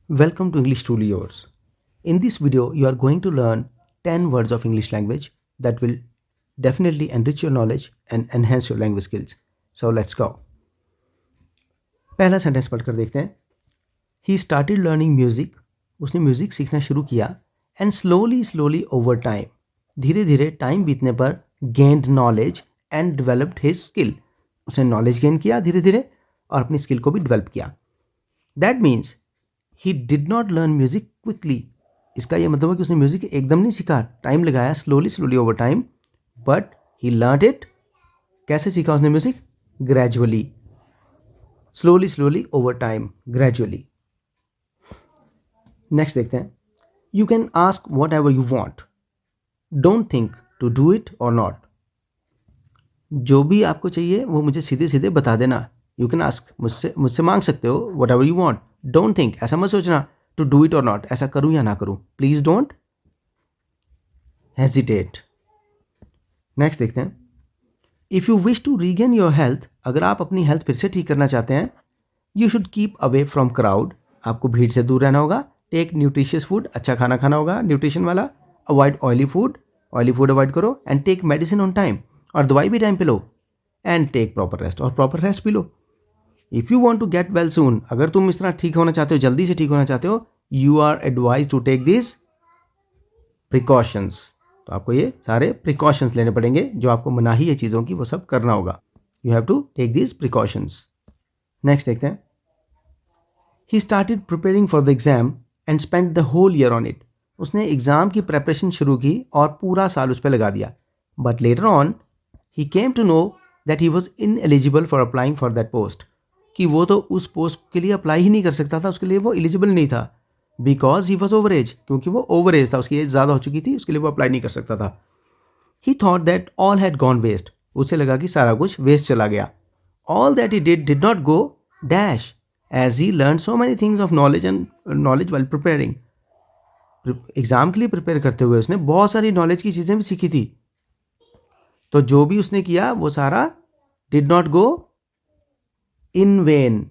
Welcome to English Truly Yours. In this video, you are going to learn 10 words of English language that will definitely enrich your knowledge and enhance your language skills. So let's go. पहला sentence पढ़कर देखते हैं. He started learning music. उसने music सीखना शुरू किया. And slowly over time, धीरे धीरे टाइम बीतने पर gained knowledge and developed his skill. उसने नॉलेज गेन किया धीरे धीरे और अपनी स्किल को भी डेवलप किया. That means he did not learn music quickly. इसका यह मतलब है कि उसने म्यूजिक एकदम नहीं सीखा, टाइम लगाया, slowly over time, but he learn it. कैसे सीखा उसने music? Gradually, slowly over time, gradually. Next देखते हैं. You can ask whatever you want. Don't think to do it or not. जो भी आपको चाहिए वो मुझे सीधे सीधे बता देना. यू कैन आस्क, मुझसे मांग सकते हो. What ever you want. Don't think, ऐसा मत सोचना, to do it or not, ऐसा करूं या ना करूं. Please don't hesitate. नेक्स्ट देखते हैं. If you wish to regain your health. अगर आप अपनी हेल्थ फिर से ठीक करना चाहते हैं, you should keep away from crowd. आपको भीड़ से दूर रहना होगा. Take nutritious food. अच्छा खाना खाना होगा, न्यूट्रिशन वाला. अवॉइड ऑयली फूड अवॉइड करो. And take medicine on time. और दवाई भी टाइम पे लो. And take proper rest. और प्रॉपर रेस्ट भी लो. If you want to get well soon. अगर तुम इस तरह ठीक होना चाहते हो, जल्दी से ठीक होना चाहते हो, you are advise to take this precautions. तो आपको ये सारे प्रिकॉशंस लेने पड़ेंगे. जो आपको मनाही है चीज़ों की, वो सब करना होगा. You have to take this precautions. Next देखते हैं. He started preparing for the exam and spend the whole year on it. उसने एग्ज़ाम की प्रेपरेशन शुरू की और पूरा साल उस पर लगा दिया. But later on he came to know that he was ineligible for applying for that post. कि वो तो उस पोस्ट के लिए अप्लाई ही नहीं कर सकता था, उसके लिए वो एलिजिबल नहीं था. Because he was over age. क्योंकि वो ओवर एज था, उसकी एज ज़्यादा हो चुकी थी, उसके लिए वो अप्लाई नहीं कर सकता था. He thought that all had gone waste. उसे लगा कि सारा कुछ वेस्ट चला गया. All that he did not go dash as he learn so many things of knowledge while preparing. Exam के लिए प्रिपेयर करते हुए उसने बहुत सारी नॉलेज की चीज़ें भी सीखी थी. तो जो भी उसने किया वो सारा did not go in when.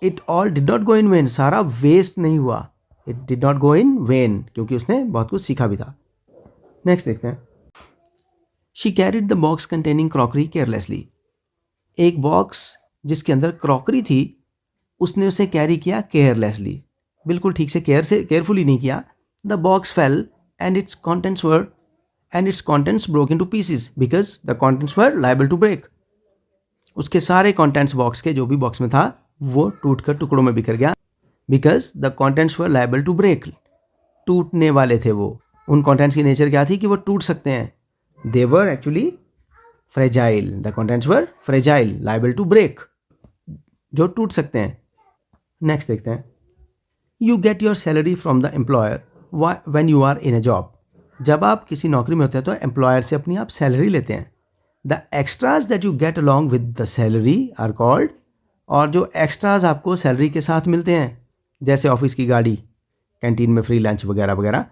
It all did not go in when. सारा वेस्ट नहीं हुआ. It did not go in when, क्योंकि उसने बहुत कुछ सीखा भी था. नेक्स्ट देखते हैं. She carried the box containing crockery carelessly. एक बॉक्स जिसके अंदर क्रॉकरी थी, उसने उसे कैरी किया केयरलेसली. बिल्कुल ठीक से केयरफुली नहीं किया. The box fell and its contents broke into pieces because the contents were liable to break. उसके सारे कंटेंट्स बॉक्स के, जो भी बॉक्स में था, वो टूटकर टुकड़ों में बिखर गया. Because the contents were liable to break. टूटने वाले थे वो. उन कंटेंट्स की नेचर क्या थी कि वो टूट सकते हैं. They were actually fragile. The contents were fragile, liable to break, जो टूट सकते हैं. नेक्स्ट देखते हैं. You get your salary from the employer when you are in a job. जब आप किसी नौकरी में होते हैं तो एम्प्लॉयर से अपनी आप सैलरी लेते हैं. The extras that you get along with the salary are called. और जो एक्स्ट्राज आपको सैलरी के साथ मिलते हैं, जैसे ऑफिस की गाड़ी, कैंटीन में फ्री लंच वगैरह वगैरह,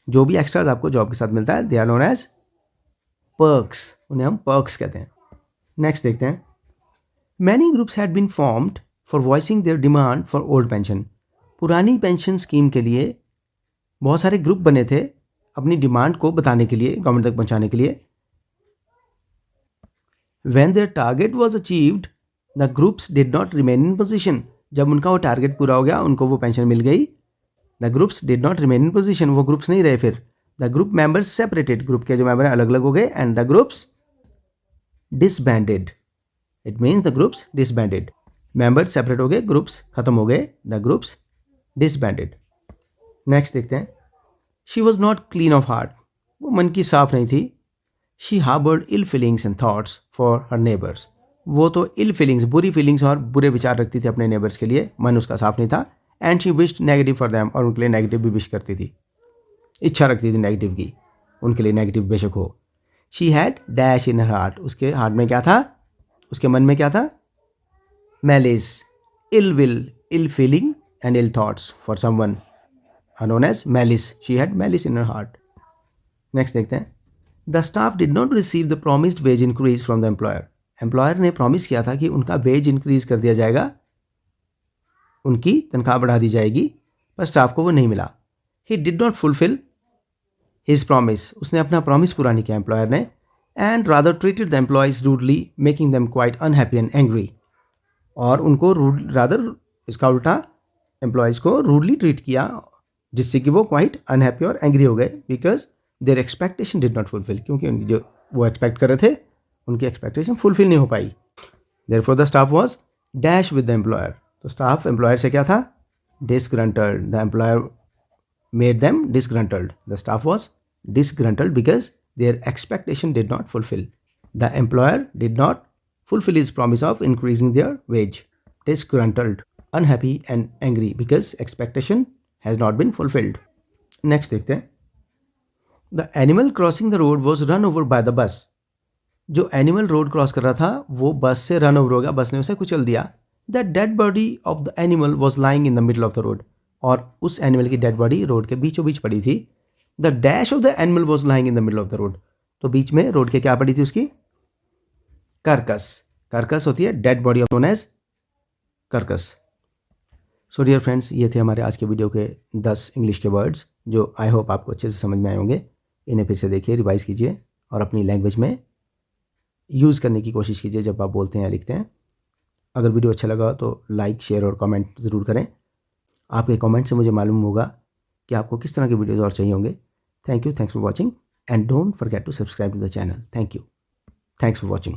जो भी एक्स्ट्राज आपको जॉब के साथ मिलता है, they are known as perks. उन्हें हम पर्क्स कहते हैं. नेक्स्ट देखते हैं. Many groups had been formed for voicing their demand for old pension. पुरानी पेंशन स्कीम के लिए बहुत सारे ग्रुप बने थे अपनी डिमांड को बताने के लिए, गवर्नमेंट तक पहुंचाने के लिए. When their target was achieved, the groups did not remain in position. जब उनका वो टारगेट पूरा हो गया, उनको वो पेंशन मिल गई. The groups did not remain in position. वो ग्रुप्स नहीं रहे फिर. The group members separated. Group के जो मेंबर अलग अलग हो गए. And the groups disbanded. It means the groups disbanded. Members separate हो गए, ग्रुप्स खत्म हो गए. The groups disbanded. नेक्स्ट देखते हैं. She was not clean of heart. वो मन की साफ नहीं थी. She harbored ill feelings and thoughts for her neighbors. वो तो ill feelings, बुरी feelings और बुरे विचार रखती थी अपने neighbors के लिए. मन उसका साफ नहीं था. And she wished negative for them. और उनके लिए नेगेटिव भी विश करती थी, इच्छा रखती थी नेगेटिव की. उनके लिए नेगेटिव बेशक हो. She had dash in her heart. उसके हार्ट में क्या था, उसके मन में क्या था? Malice, ill will, ill feeling and ill thoughts for someone are known as malice. She had malice in her heart. Next देखते हैं. The staff did not receive the promised wage increase from the employer. Employer ने promise किया था कि उनका veg increase कर दिया जाएगा. उनकी तनख्वाह बढ़ा दी जाएगी, पर स्टाफ को वो नहीं मिला। ही did not fulfil his promise, उसने अपना प्रॉमिस पूरा नहीं किया एम्प्लॉयर ने, and rather treated the employees rudely making them quite unhappy and angry, और उनको रादर इसका उल्टा एम्प्लॉयज़ को रूडली ट्रीट किया, जिससे कि वो क्वाइट अनहैप्पी और एंग्री हो गए, because their expectation did not fulfil, क्योंकि जो वो एक्सपेक्ट कर रहे थे उनकी एक्सपेक्टेशन फुलफिल नहीं हो पाई। Therefore the staff was dash with the employer, तो स्टाफ एम्प्लॉयर से क्या था, disgruntled. The employer made them disgruntled, the staff was disgruntled because their expectation did not fulfil. The employer did not fulfill his promise of increasing their wage. Disgruntled, unhappy and angry because expectation has not been fulfilled. Next देखते हैं. The animal crossing the road was run over by the bus. जो animal road cross कर रहा था वो बस से run over हो गया, बस ने उसे कुचल दिया. The dead body of the animal was lying in the middle of the road, और उस एनिमल की डेड बॉडी रोड के बीचों बीच पड़ी थी. The dash of the animal was lying in the middle of the road, तो बीच में road के क्या पड़ी थी उसकी, कार्कस. कार्कस होती है dead body of known as carcass. So dear friends, ये थे हमारे आज के वीडियो के 10 इंग्लिश के वर्ड्स जो आई होप आपको अच्छे से समझ में आए होंगे. इन्हें फिर से देखिए, रिवाइज कीजिए और अपनी लैंग्वेज में यूज़ करने की कोशिश कीजिए जब आप बोलते हैं या लिखते हैं. अगर वीडियो अच्छा लगा तो लाइक, शेयर और कमेंट ज़रूर करें. आपके कमेंट से मुझे मालूम होगा कि आपको किस तरह के वीडियोज़ और चाहिए होंगे. Thank you, thanks for watching and don't forget to subscribe to the channel. Thank you, thanks for watching.